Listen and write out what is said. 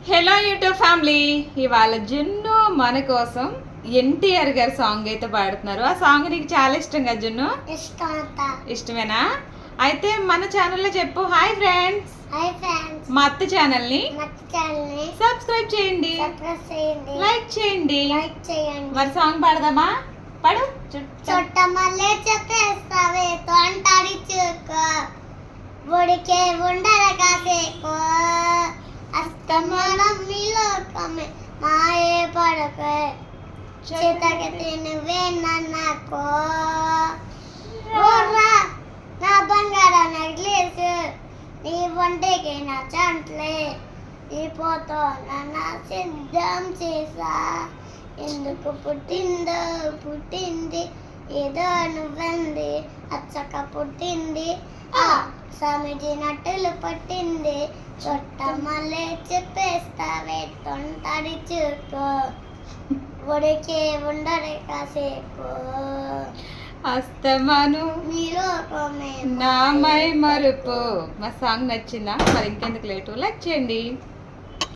Hello YouTube family, ఇవాళ జున్ను మన కోసం ఎన్టీఆర్ గారి సాంగ్ అయితే పాడుతున్నారు. ఆ సాంగ్ నీకు చాలా ఇష్టం కదా జున్ను? ఇష్టమేనా? అయితే మన ఛానల్లో చెప్పు. హాయ్ ఫ్రెండ్స్, మా అత్త ఛానల్ని సబ్స్క్రైబ్ చేయండి, లైక్ చేయండి. మరి సాంగ్ పాడదామా? పాడు. చుట్టమల్లే చెప్పేస్తావే తొంటాడి చూకో, ఉడికే ఉండర కాసేకో, అస్తమానం మీ లోకమే మాయే పడకే, చేతకి నువ్వే నన్నకో. నా బంగారం నెగ్లేసు నీ ఒంటికి నా చంట్లే, ఈ పోతో నన్ను సిద్ధం చేసా. ఎందుకు పుట్టిందో పుట్టింది, ఏదో నువ్వంది అచ్చక పుట్టింది, ఆ సమిటి నట్టులు పట్టింది. చుట్టమల్లే చెప్పేస్తావే తొంటడి చూకో, ఉడికే ఉండరే కాసేపు, అస్తమాను మీరు నామై మరుపు. మా సాంగ్ నచ్చిందా? మరి ఇంకెందుకు లేటు, లైక్ చేయండి.